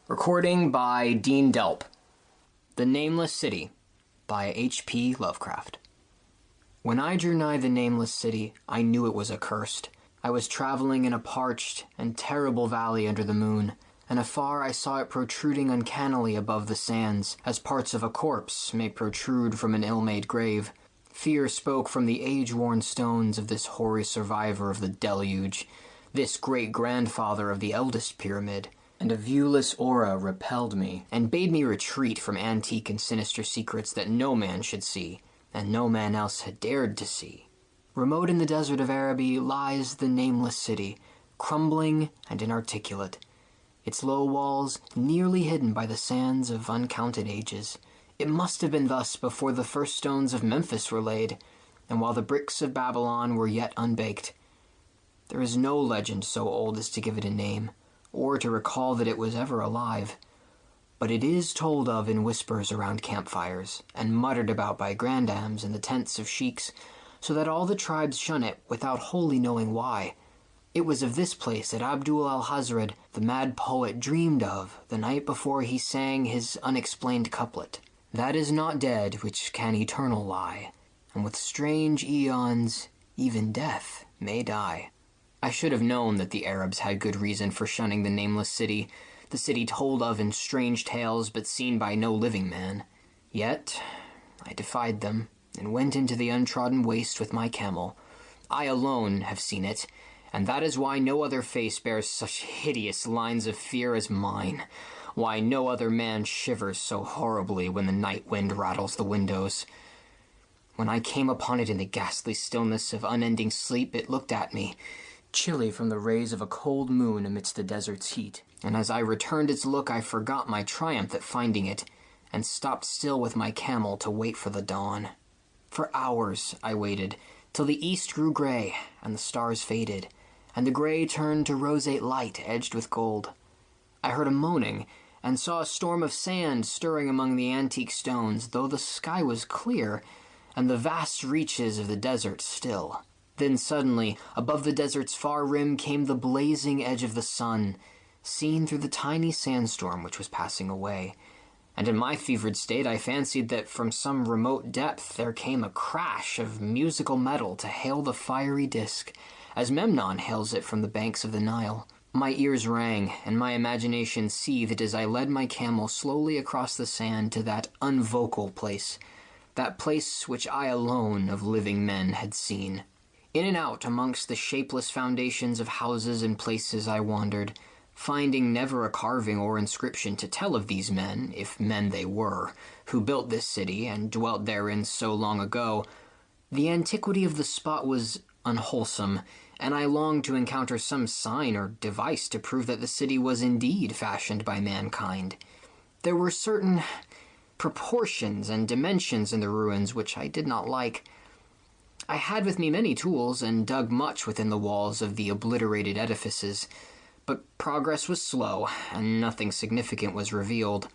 Recording by Dean Delp. The Nameless City by H.P. Lovecraft. When I drew nigh the Nameless City, I knew it was accursed. I was traveling in a parched and terrible valley under the moon, and afar I saw it protruding uncannily above the sands, as parts of a corpse may protrude from an ill-made grave. Fear spoke from the age-worn stones of this hoary survivor of the deluge, this great-grandfather of the eldest pyramid. And a viewless aura repelled me, and bade me retreat from antique and sinister secrets that no man should see, and no man else had dared to see. Remote in the desert of Araby lies the Nameless City, crumbling and inarticulate, its low walls nearly hidden by the sands of uncounted ages. It must have been thus before the first stones of Memphis were laid, and while the bricks of Babylon were yet unbaked. There is no legend so old as to give it a name, or to recall that it was ever alive. But it is told of in whispers around campfires, and muttered about by grandams in the tents of sheiks, so that all the tribes shun it without wholly knowing why. It was of this place that Abdul al-Hazred, the mad poet, dreamed of the night before he sang his unexplained couplet. That is not dead which can eternal lie, and with strange eons even death may die. I should have known that the Arabs had good reason for shunning the Nameless City, the city told of in strange tales but seen by no living man. Yet I defied them, and went into the untrodden waste with my camel. I alone have seen it, and that is why no other face bears such hideous lines of fear as mine, why no other man shivers so horribly when the night wind rattles the windows. When I came upon it in the ghastly stillness of unending sleep, it looked at me, chilly from the rays of a cold moon amidst the desert's heat, and as I returned its look I forgot my triumph at finding it, and stopped still with my camel to wait for the dawn. For hours I waited, till the east grew gray, and the stars faded, and the gray turned to roseate light edged with gold. I heard a moaning, and saw a storm of sand stirring among the antique stones, though the sky was clear, and the vast reaches of the desert still. Then suddenly, above the desert's far rim came the blazing edge of the sun, seen through the tiny sandstorm which was passing away. And in my fevered state I fancied that from some remote depth there came a crash of musical metal to hail the fiery disk, as Memnon hails it from the banks of the Nile. My ears rang, and my imagination seethed as I led my camel slowly across the sand to that unvocal place, that place which I alone of living men had seen. In and out amongst the shapeless foundations of houses and places I wandered, finding never a carving or inscription to tell of these men, if men they were, who built this city and dwelt therein so long ago. The antiquity of the spot was unwholesome, and I longed to encounter some sign or device to prove that the city was indeed fashioned by mankind. There were certain proportions and dimensions in the ruins which I did not like. I had with me many tools, and dug much within the walls of the obliterated edifices, but progress was slow, and nothing significant was revealed.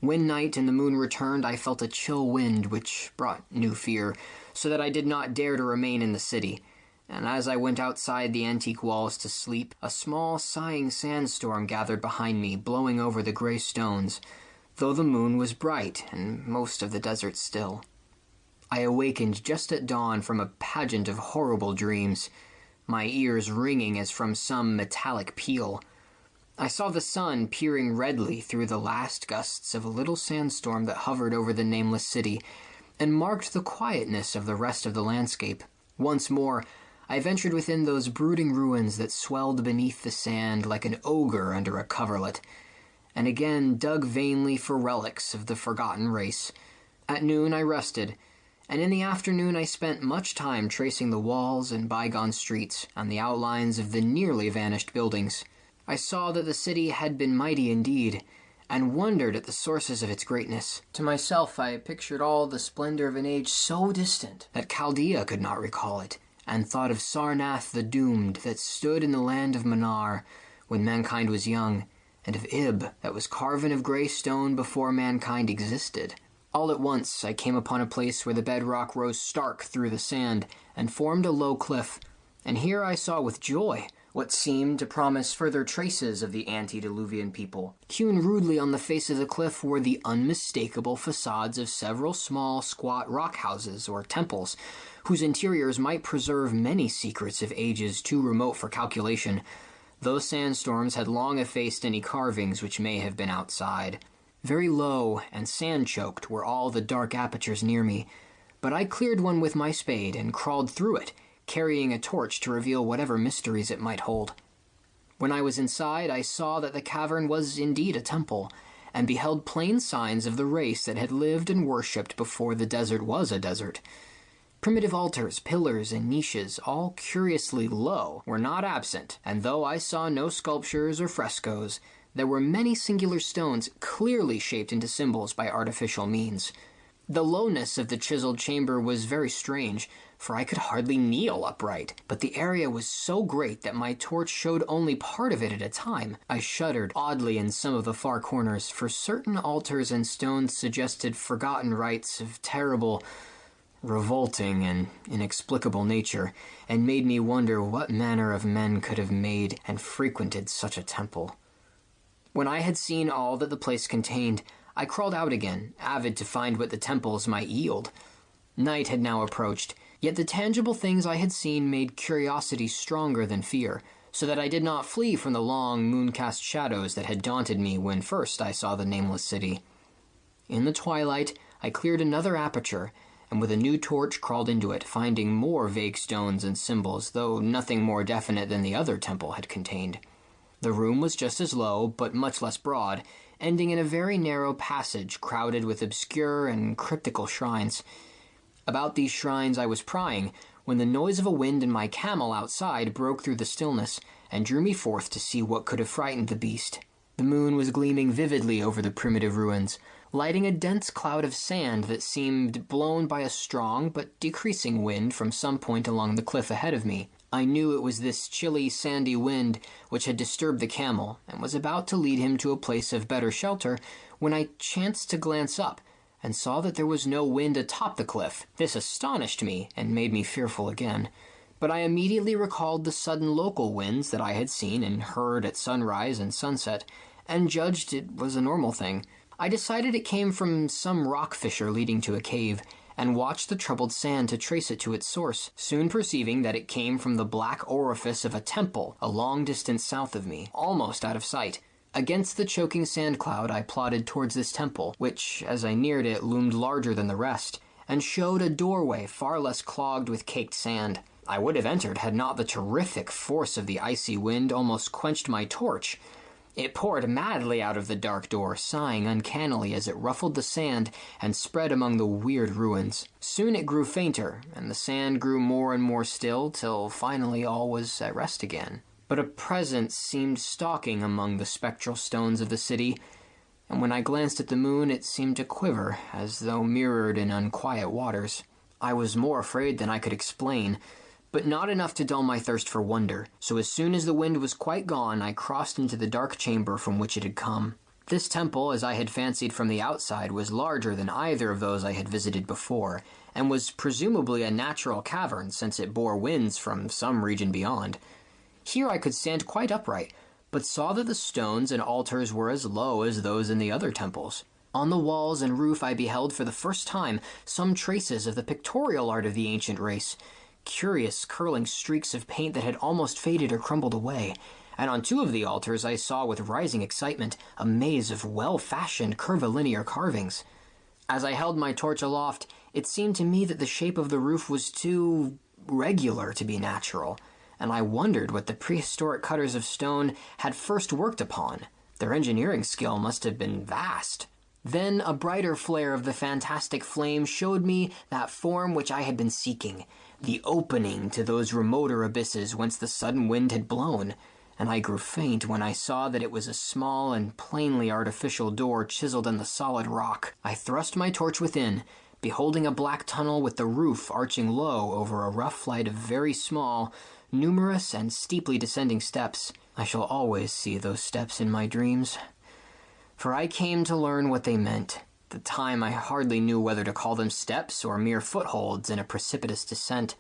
When night and the moon returned, I felt a chill wind which brought new fear, so that I did not dare to remain in the city, and as I went outside the antique walls to sleep, a small sighing sandstorm gathered behind me, blowing over the gray stones, though the moon was bright and most of the desert still. I awakened just at dawn from a pageant of horrible dreams, my ears ringing as from some metallic peal. I saw the sun peering redly through the last gusts of a little sandstorm that hovered over the Nameless City, and marked the quietness of the rest of the landscape. Once more, I ventured within those brooding ruins that swelled beneath the sand like an ogre under a coverlet, and again dug vainly for relics of the forgotten race. At noon I rested, and in the afternoon I spent much time tracing the walls and bygone streets and the outlines of the nearly vanished buildings. I saw that the city had been mighty indeed, and wondered at the sources of its greatness. To myself I pictured all the splendor of an age so distant that Chaldea could not recall it, and thought of Sarnath the Doomed that stood in the land of Manar when mankind was young, and of Ib that was carven of grey stone before mankind existed. All at once I came upon a place where the bedrock rose stark through the sand and formed a low cliff, and here I saw with joy what seemed to promise further traces of the antediluvian people. Hewn rudely on the face of the cliff were the unmistakable facades of several small, squat rock houses or temples, whose interiors might preserve many secrets of ages too remote for calculation. Those sandstorms had long effaced any carvings which may have been outside. Very low and sand-choked were all the dark apertures near me, but I cleared one with my spade and crawled through it, carrying a torch to reveal whatever mysteries it might hold. When I was inside, I saw that the cavern was indeed a temple, and beheld plain signs of the race that had lived and worshipped before the desert was a desert. Primitive altars, pillars, and niches, all curiously low, were not absent, and though I saw no sculptures or frescoes, there were many singular stones clearly shaped into symbols by artificial means. The lowness of the chiseled chamber was very strange, for I could hardly kneel upright, but the area was so great that my torch showed only part of it at a time. I shuddered oddly in some of the far corners, for certain altars and stones suggested forgotten rites of terrible, revolting, and inexplicable nature, and made me wonder what manner of men could have made and frequented such a temple. When I had seen all that the place contained, I crawled out again, avid to find what the temples might yield. Night had now approached, yet the tangible things I had seen made curiosity stronger than fear, so that I did not flee from the long, moon-cast shadows that had daunted me when first I saw the Nameless City. In the twilight, I cleared another aperture, and with a new torch crawled into it, finding more vague stones and symbols, though nothing more definite than the other temple had contained. The room was just as low, but much less broad, ending in a very narrow passage crowded with obscure and cryptical shrines. About these shrines I was prying, when the noise of a wind and my camel outside broke through the stillness, and drew me forth to see what could have frightened the beast. The moon was gleaming vividly over the primitive ruins, lighting a dense cloud of sand that seemed blown by a strong but decreasing wind from some point along the cliff ahead of me. I knew it was this chilly, sandy wind which had disturbed the camel, and was about to lead him to a place of better shelter, when I chanced to glance up, and saw that there was no wind atop the cliff. This astonished me, and made me fearful again. But I immediately recalled the sudden local winds that I had seen and heard at sunrise and sunset, and judged it was a normal thing. I decided it came from some rock fissure leading to a cave, and watched the troubled sand to trace it to its source, soon perceiving that it came from the black orifice of a temple a long distance south of me, almost out of sight. Against the choking sand cloud I plodded towards this temple, which, as I neared it, loomed larger than the rest, and showed a doorway far less clogged with caked sand. I would have entered had not the terrific force of the icy wind almost quenched my torch. It poured madly out of the dark door, sighing uncannily as it ruffled the sand and spread among the weird ruins. Soon it grew fainter, and the sand grew more and more still, till finally all was at rest again. But a presence seemed stalking among the spectral stones of the city, and when I glanced at the moon it seemed to quiver, as though mirrored in unquiet waters. I was more afraid than I could explain, but not enough to dull my thirst for wonder, so as soon as the wind was quite gone, I crossed into the dark chamber from which it had come. This temple, as I had fancied from the outside, was larger than either of those I had visited before, and was presumably a natural cavern, since it bore winds from some region beyond. Here I could stand quite upright, but saw that the stones and altars were as low as those in the other temples. On the walls and roof I beheld for the first time some traces of the pictorial art of the ancient race, curious curling streaks of paint that had almost faded or crumbled away, and on two of the altars I saw with rising excitement a maze of well-fashioned curvilinear carvings. As I held my torch aloft, it seemed to me that the shape of the roof was too regular to be natural, and I wondered what the prehistoric cutters of stone had first worked upon. Their engineering skill must have been vast. Then a brighter flare of the fantastic flame showed me that form which I had been seeking, the opening to those remoter abysses whence the sudden wind had blown, and I grew faint when I saw that it was a small and plainly artificial door chiseled in the solid rock. I thrust my torch within, beholding a black tunnel with the roof arching low over a rough flight of very small, numerous and steeply descending steps. I shall always see those steps in my dreams, for I came to learn what they meant. At the time I hardly knew whether to call them steps or mere footholds in a precipitous descent.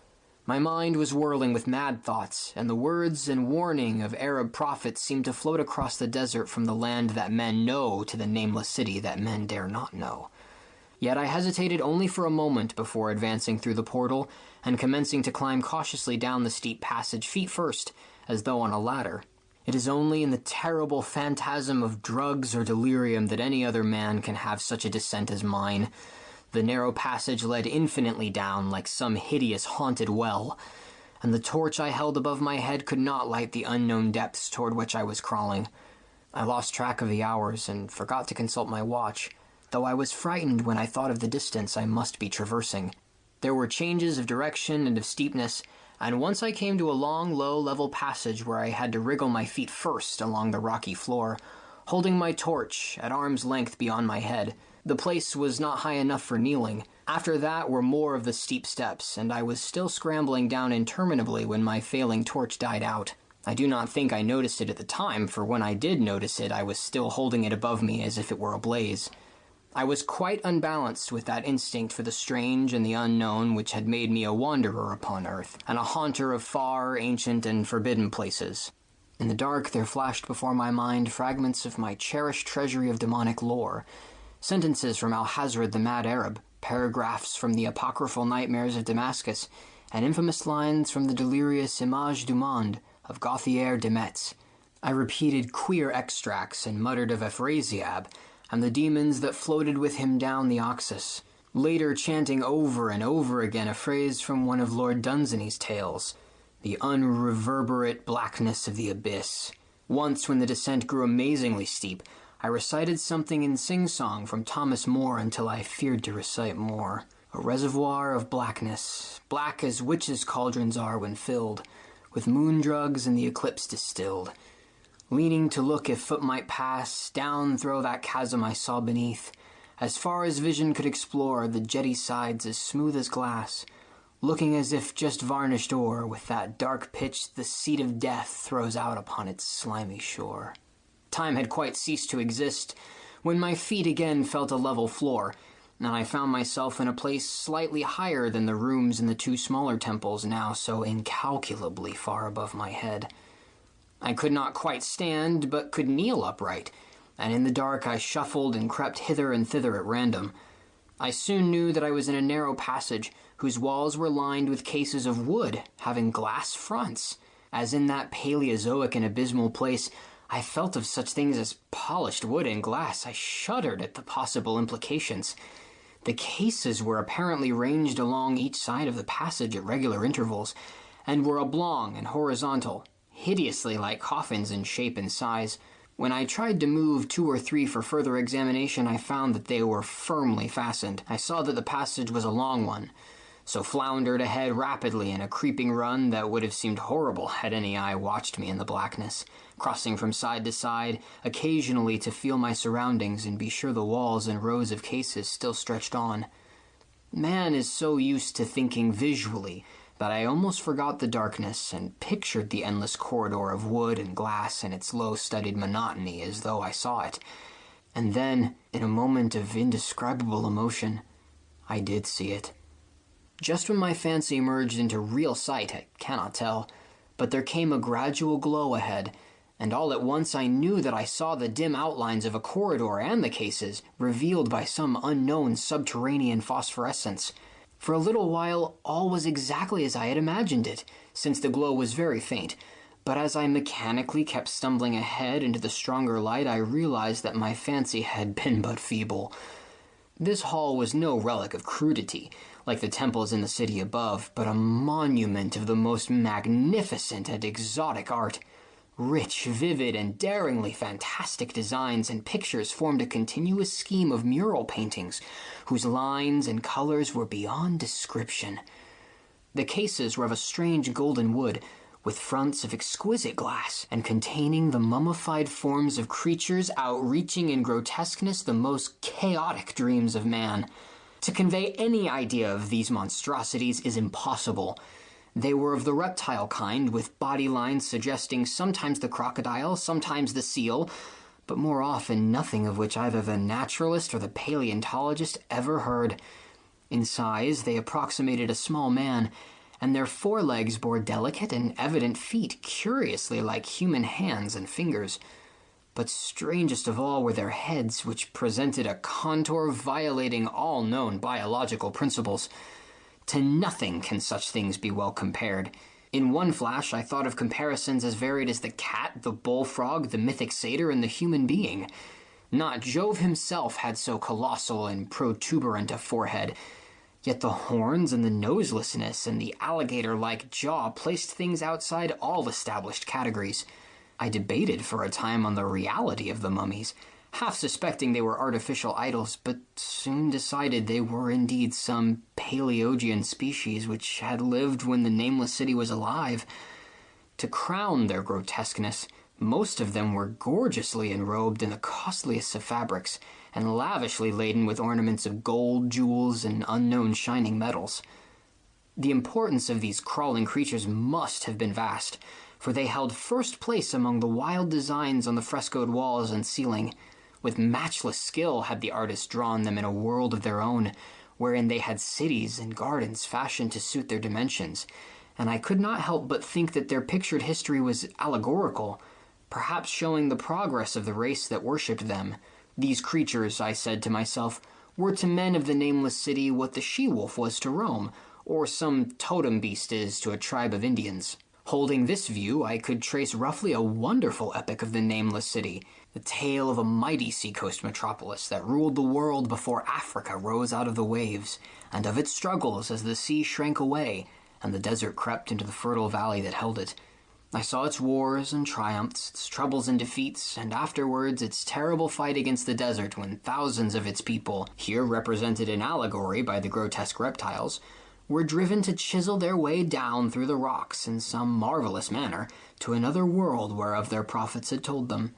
My mind was whirling with mad thoughts, and the words and warning of Arab prophets seemed to float across the desert from the land that men know to the nameless city that men dare not know. Yet I hesitated only for a moment before advancing through the portal and commencing to climb cautiously down the steep passage feet first, as though on a ladder. It is only in the terrible phantasm of drugs or delirium that any other man can have such a descent as mine. The narrow passage led infinitely down like some hideous haunted well, and the torch I held above my head could not light the unknown depths toward which I was crawling. I lost track of the hours and forgot to consult my watch, though I was frightened when I thought of the distance I must be traversing. There were changes of direction and of steepness, and once I came to a long, low, level passage where I had to wriggle my feet first along the rocky floor, holding my torch at arm's length beyond my head. The place was not high enough for kneeling. After that were more of the steep steps, and I was still scrambling down interminably when my failing torch died out. I do not think I noticed it at the time, for when I did notice it, I was still holding it above me as if it were ablaze. I was quite unbalanced with that instinct for the strange and the unknown which had made me a wanderer upon earth, and a haunter of far, ancient, and forbidden places. In the dark there flashed before my mind fragments of my cherished treasury of demonic lore, sentences from Alhazred the Mad Arab, paragraphs from the apocryphal nightmares of Damascus, and infamous lines from the delirious Image du Monde of Gauthier de Metz. I repeated queer extracts and muttered of Afrasiab, and the demons that floated with him down the Oxus, later chanting over and over again a phrase from one of Lord Dunsany's tales, the unreverberate blackness of the abyss. Once, when the descent grew amazingly steep, I recited something in sing-song from Thomas More until I feared to recite more. A reservoir of blackness, black as witches' cauldrons are when filled, with moon drugs and the eclipse distilled. Leaning to look if foot might pass, down through that chasm I saw beneath, as far as vision could explore, the jetty sides as smooth as glass, looking as if just varnished o'er with that dark pitch the seat of death throws out upon its slimy shore. Time had quite ceased to exist when my feet again felt a level floor, and I found myself in a place slightly higher than the rooms in the two smaller temples now so incalculably far above my head. I could not quite stand, but could kneel upright, and in the dark I shuffled and crept hither and thither at random. I soon knew that I was in a narrow passage, whose walls were lined with cases of wood, having glass fronts. As in that Paleozoic and abysmal place, I felt of such things as polished wood and glass. I shuddered at the possible implications. The cases were apparently ranged along each side of the passage at regular intervals, and were oblong and horizontal, hideously like coffins in shape and size. When I tried to move 2 or 3 for further examination, I found that they were firmly fastened. I saw that the passage was a long one, so floundered ahead rapidly in a creeping run that would have seemed horrible had any eye watched me in the blackness, crossing from side to side, occasionally to feel my surroundings and be sure the walls and rows of cases still stretched on. Man is so used to thinking visually that I almost forgot the darkness and pictured the endless corridor of wood and glass and its low-studded monotony as though I saw it. And then, in a moment of indescribable emotion, I did see it. Just when my fancy merged into real sight, I cannot tell, but there came a gradual glow ahead, and all at once I knew that I saw the dim outlines of a corridor and the cases, revealed by some unknown subterranean phosphorescence. For a little while, all was exactly as I had imagined it, since the glow was very faint, but as I mechanically kept stumbling ahead into the stronger light, I realized that my fancy had been but feeble. This hall was no relic of crudity, like the temples in the city above, but a monument of the most magnificent and exotic art. Rich, vivid, and daringly fantastic designs and pictures formed a continuous scheme of mural paintings, whose lines and colors were beyond description. The cases were of a strange golden wood, with fronts of exquisite glass, and containing the mummified forms of creatures outreaching in grotesqueness the most chaotic dreams of man. To convey any idea of these monstrosities is impossible. They were of the reptile kind, with body lines suggesting sometimes the crocodile, sometimes the seal, but more often nothing of which either the naturalist or the paleontologist ever heard. In size, they approximated a small man, and their forelegs bore delicate and evident feet curiously like human hands and fingers. But strangest of all were their heads, which presented a contour violating all known biological principles. To nothing can such things be well compared. In one flash, I thought of comparisons as varied as the cat, the bullfrog, the mythic satyr, and the human being. Not Jove himself had so colossal and protuberant a forehead, yet the horns and the noselessness and the alligator-like jaw placed things outside all established categories. I debated for a time on the reality of the mummies, half suspecting they were artificial idols, but soon decided they were indeed some Paleogean species which had lived when the Nameless City was alive. To crown their grotesqueness, most of them were gorgeously enrobed in the costliest of fabrics, and lavishly laden with ornaments of gold, jewels, and unknown shining metals. The importance of these crawling creatures must have been vast, for they held first place among the wild designs on the frescoed walls and ceiling. With matchless skill had the artists drawn them in a world of their own, wherein they had cities and gardens fashioned to suit their dimensions, and I could not help but think that their pictured history was allegorical, perhaps showing the progress of the race that worshipped them. These creatures, I said to myself, were to men of the Nameless City what the she-wolf was to Rome, or some totem beast is to a tribe of Indians. Holding this view, I could trace roughly a wonderful epic of the Nameless City, the tale of a mighty seacoast metropolis that ruled the world before Africa rose out of the waves, and of its struggles as the sea shrank away and the desert crept into the fertile valley that held it. I saw its wars and triumphs, its troubles and defeats, and afterwards its terrible fight against the desert when thousands of its people, here represented in allegory by the grotesque reptiles, were driven to chisel their way down through the rocks in some marvelous manner to another world whereof their prophets had told them.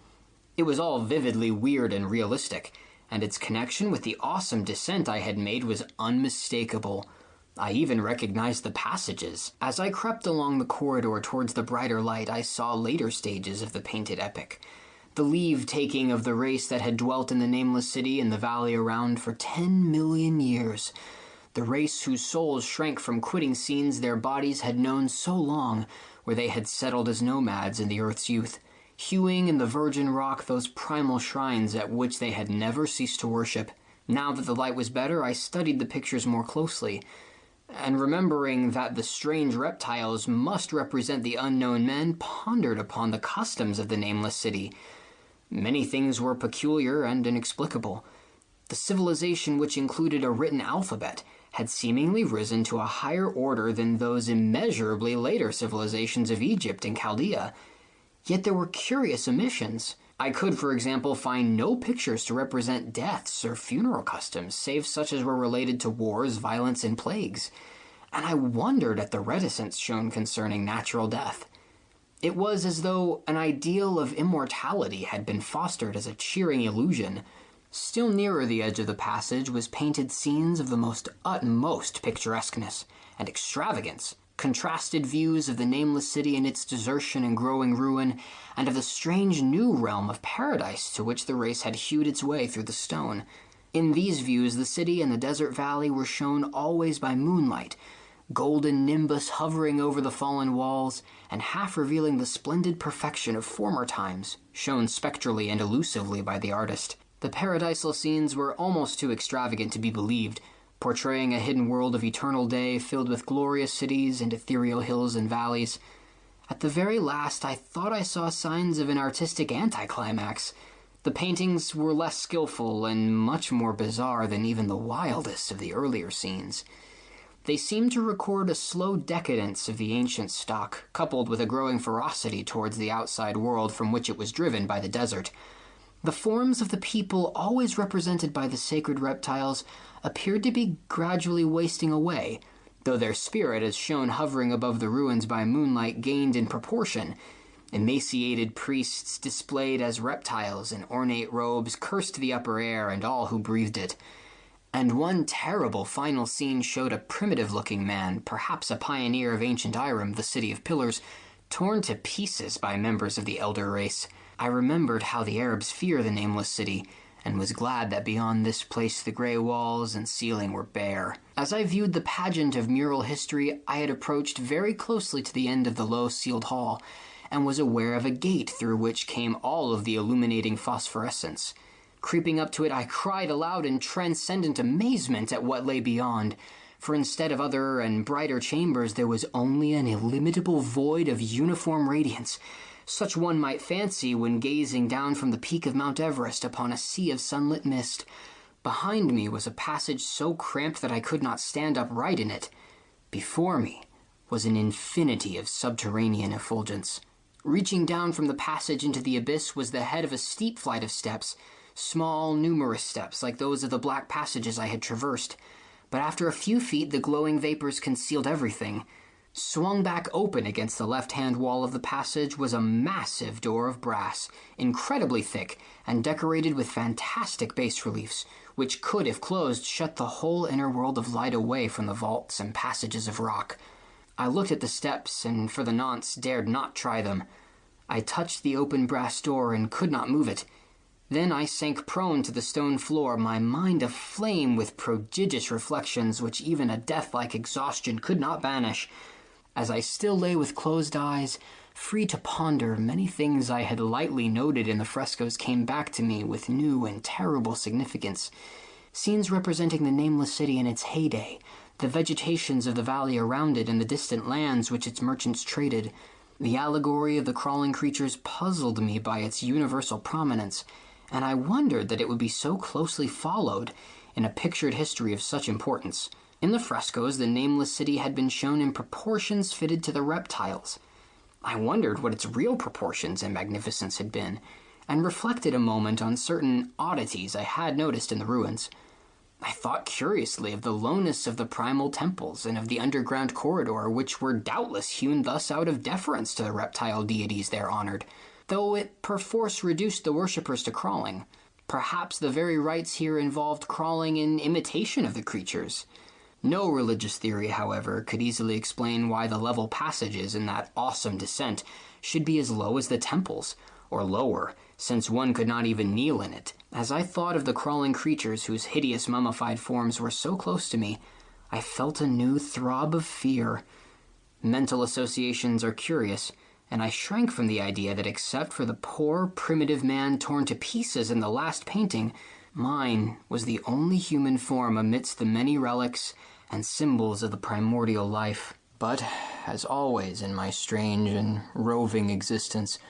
It was all vividly weird and realistic, and its connection with the awesome descent I had made was unmistakable. I even recognized the passages. As I crept along the corridor towards the brighter light, I saw later stages of the painted epic. The leave-taking of the race that had dwelt in the Nameless City and the valley around for 10 million years. The race whose souls shrank from quitting scenes their bodies had known so long, where they had settled as nomads in the earth's youth, hewing in the virgin rock those primal shrines at which they had never ceased to worship. Now that the light was better, I studied the pictures more closely, and remembering that the strange reptiles must represent the unknown men, pondered upon the customs of the Nameless City. Many things were peculiar and inexplicable. The civilization, which included a written alphabet, had seemingly risen to a higher order than those immeasurably later civilizations of Egypt and Chaldea. Yet there were curious omissions. I could, for example, find no pictures to represent deaths or funeral customs, save such as were related to wars, violence, and plagues. And I wondered at the reticence shown concerning natural death. It was as though an ideal of immortality had been fostered as a cheering illusion. Still nearer the edge of the passage was painted scenes of the most utmost picturesqueness and extravagance, contrasted views of the Nameless City and its desertion and growing ruin, and of the strange new realm of paradise to which the race had hewed its way through the stone. In these views, the city and the desert valley were shown always by moonlight, golden nimbus hovering over the fallen walls, and half revealing the splendid perfection of former times, shown spectrally and elusively by the artist. The paradisal scenes were almost too extravagant to be believed, portraying a hidden world of eternal day filled with glorious cities and ethereal hills and valleys. At the very last, I thought I saw signs of an artistic anticlimax. The paintings were less skillful and much more bizarre than even the wildest of the earlier scenes. They seemed to record a slow decadence of the ancient stock, coupled with a growing ferocity towards the outside world from which it was driven by the desert. The forms of the people, always represented by the sacred reptiles, appeared to be gradually wasting away, though their spirit, as shown hovering above the ruins by moonlight, gained in proportion. Emaciated priests displayed as reptiles in ornate robes cursed the upper air and all who breathed it. And one terrible final scene showed a primitive-looking man, perhaps a pioneer of ancient Irem, the city of pillars, torn to pieces by members of the elder race. I remembered how the Arabs fear the Nameless City, and was glad that beyond this place the grey walls and ceiling were bare. As I viewed the pageant of mural history, I had approached very closely to the end of the low sealed hall, and was aware of a gate through which came all of the illuminating phosphorescence. Creeping up to it, I cried aloud in transcendent amazement at what lay beyond, for instead of other and brighter chambers, there was only an illimitable void of uniform radiance, such one might fancy when gazing down from the peak of Mount Everest upon a sea of sunlit mist. Behind me was a passage so cramped that I could not stand upright in it. Before me was an infinity of subterranean effulgence. Reaching down from the passage into the abyss was the head of a steep flight of steps, small, numerous steps like those of the black passages I had traversed. But after a few feet, the glowing vapors concealed everything. Swung back open against the left-hand wall of the passage was a massive door of brass, incredibly thick and decorated with fantastic bas-reliefs, which could, if closed, shut the whole inner world of light away from the vaults and passages of rock. I looked at the steps, and for the nonce dared not try them. I touched the open brass door and could not move it. Then I sank prone to the stone floor, my mind aflame with prodigious reflections which even a death-like exhaustion could not banish. As I still lay with closed eyes, free to ponder, many things I had lightly noted in the frescoes came back to me with new and terrible significance. Scenes representing the Nameless City in its heyday, the vegetations of the valley around it and the distant lands which its merchants traded. The allegory of the crawling creatures puzzled me by its universal prominence, and I wondered that it would be so closely followed in a pictured history of such importance. In the frescoes, the Nameless City had been shown in proportions fitted to the reptiles. I wondered what its real proportions and magnificence had been, and reflected a moment on certain oddities I had noticed in the ruins. I thought curiously of the lowness of the primal temples and of the underground corridor, which were doubtless hewn thus out of deference to the reptile deities there honored, though it perforce reduced the worshippers to crawling. Perhaps the very rites here involved crawling in imitation of the creatures. No religious theory, however, could easily explain why the level passages in that awesome descent should be as low as the temples, or lower, since one could not even kneel in it. As I thought of the crawling creatures whose hideous mummified forms were so close to me, I felt a new throb of fear. Mental associations are curious, and I shrank from the idea that except for the poor, primitive man torn to pieces in the last painting, mine was the only human form amidst the many relics and symbols of the primordial life. But, as always in my strange and roving existence,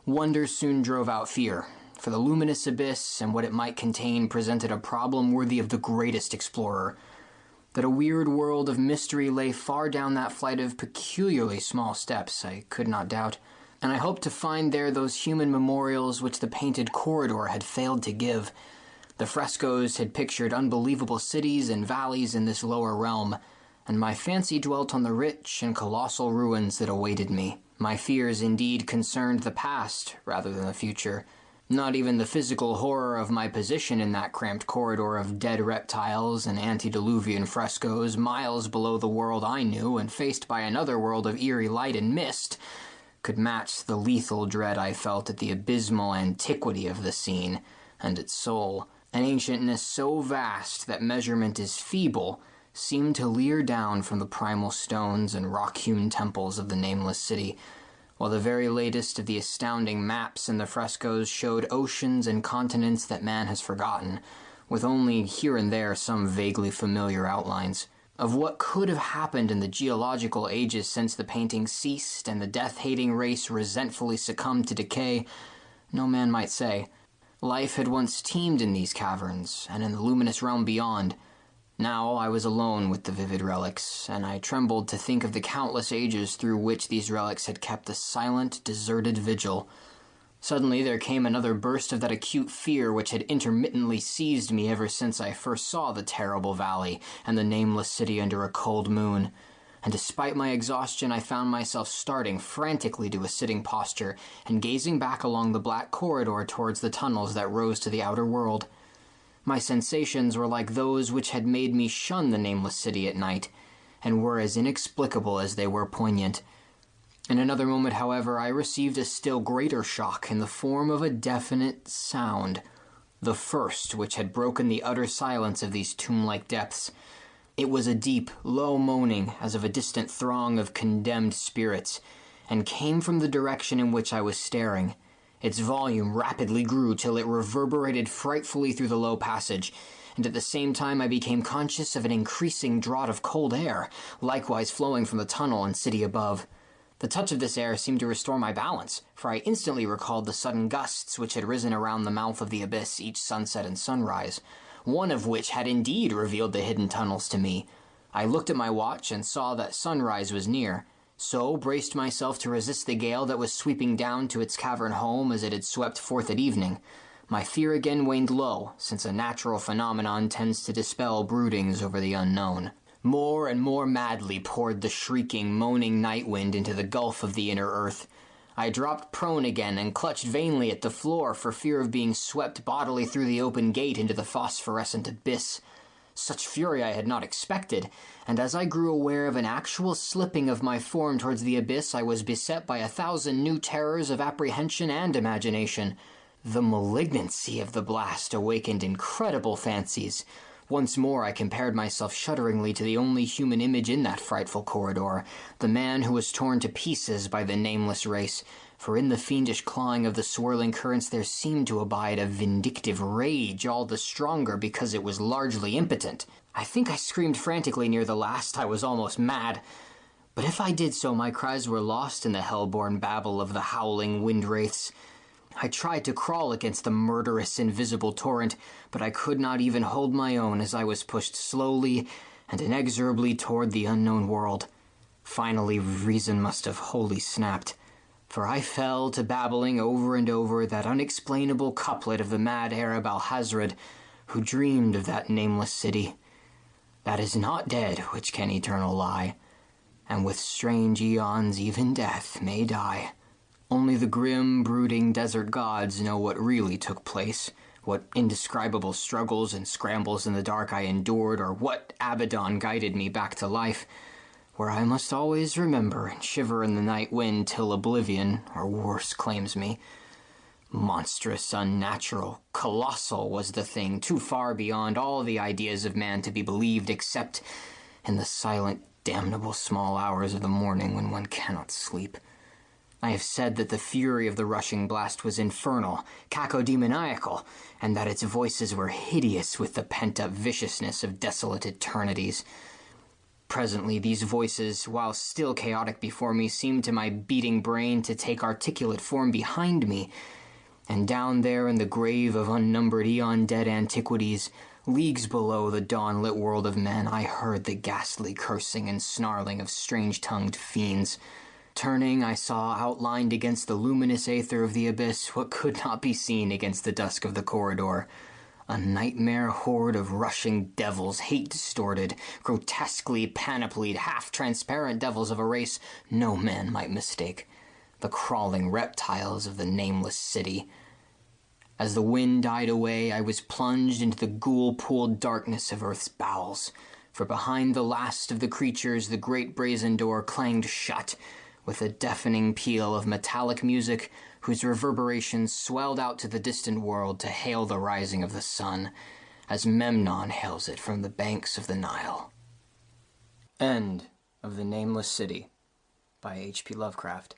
wonder soon drove out fear, for the luminous abyss and what it might contain presented a problem worthy of the greatest explorer. That a weird world of mystery lay far down that flight of peculiarly small steps, I could not doubt, and I hoped to find there those human memorials which the painted corridor had failed to give. The frescoes had pictured unbelievable cities and valleys in this lower realm, and my fancy dwelt on the rich and colossal ruins that awaited me. My fears indeed concerned the past rather than the future. Not even the physical horror of my position in that cramped corridor of dead reptiles and antediluvian frescoes miles below the world I knew and faced by another world of eerie light and mist could match the lethal dread I felt at the abysmal antiquity of the scene and its soul. An ancientness so vast that measurement is feeble seemed to leer down from the primal stones and rock-hewn temples of the Nameless City, while the very latest of the astounding maps in the frescoes showed oceans and continents that man has forgotten, with only here and there some vaguely familiar outlines. Of what could have happened in the geological ages since the painting ceased and the death-hating race resentfully succumbed to decay, no man might say. Life had once teemed in these caverns, and in the luminous realm beyond. Now I was alone with the vivid relics, and I trembled to think of the countless ages through which these relics had kept a silent, deserted vigil. Suddenly there came another burst of that acute fear which had intermittently seized me ever since I first saw the terrible valley and the Nameless City under a cold moon. And despite my exhaustion, I found myself starting frantically to a sitting posture and gazing back along the black corridor towards the tunnels that rose to the outer world. My sensations were like those which had made me shun the Nameless City at night, and were as inexplicable as they were poignant. In another moment, however, I received a still greater shock in the form of a definite sound, the first which had broken the utter silence of these tomb-like depths. It was a deep, low moaning as of a distant throng of condemned spirits, and came from the direction in which I was staring. Its volume rapidly grew till it reverberated frightfully through the low passage, and at the same time I became conscious of an increasing draught of cold air, likewise flowing from the tunnel and city above. The touch of this air seemed to restore my balance, for I instantly recalled the sudden gusts which had risen around the mouth of the abyss each sunset and sunrise, one of which had indeed revealed the hidden tunnels to me. I looked at my watch and saw that sunrise was near, so braced myself to resist the gale that was sweeping down to its cavern home as it had swept forth at evening. My fear again waned low, since a natural phenomenon tends to dispel broodings over the unknown. More and more madly poured the shrieking, moaning night wind into the gulf of the inner earth. I dropped prone again and clutched vainly at the floor for fear of being swept bodily through the open gate into the phosphorescent abyss. Such fury I had not expected, and as I grew aware of an actual slipping of my form towards the abyss, I was beset by 1,000 new terrors of apprehension and imagination. The malignancy of the blast awakened incredible fancies. Once more I compared myself shudderingly to the only human image in that frightful corridor, the man who was torn to pieces by the nameless race, for in the fiendish clawing of the swirling currents there seemed to abide a vindictive rage, all the stronger because it was largely impotent. I think I screamed frantically near the last. I was almost mad. But if I did so, my cries were lost in the hell-born babble of the howling wind-wraiths. I tried to crawl against the murderous, invisible torrent, but I could not even hold my own as I was pushed slowly and inexorably toward the unknown world. Finally, reason must have wholly snapped, for I fell to babbling over and over that unexplainable couplet of the mad Arab Alhazred, who dreamed of that nameless city, that is not dead which can eternal lie, and with strange eons even death may die. Only the grim, brooding desert gods know what really took place, what indescribable struggles and scrambles in the dark I endured, or what Abaddon guided me back to life, where I must always remember and shiver in the night wind till oblivion, or worse, claims me. Monstrous, unnatural, colossal was the thing, too far beyond all the ideas of man to be believed except in the silent, damnable small hours of the morning when one cannot sleep. I have said that the fury of the rushing blast was infernal, cacodemoniacal, and that its voices were hideous with the pent-up viciousness of desolate eternities. Presently these voices, while still chaotic before me, seemed to my beating brain to take articulate form behind me, and down there in the grave of unnumbered eon-dead antiquities, leagues below the dawn-lit world of men, I heard the ghastly cursing and snarling of strange-tongued fiends. Turning, I saw outlined against the luminous aether of the abyss what could not be seen against the dusk of the corridor. A nightmare horde of rushing devils, hate-distorted, grotesquely panoplied, half-transparent devils of a race no man might mistake. The crawling reptiles of the nameless city. As the wind died away, I was plunged into the ghoul-pooled darkness of Earth's bowels, for behind the last of the creatures the great brazen door clanged shut, with a deafening peal of metallic music whose reverberations swelled out to the distant world to hail the rising of the sun, as Memnon hails it from the banks of the Nile. End of The Nameless City by H.P. Lovecraft.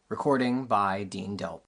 Recording by Dean Delp.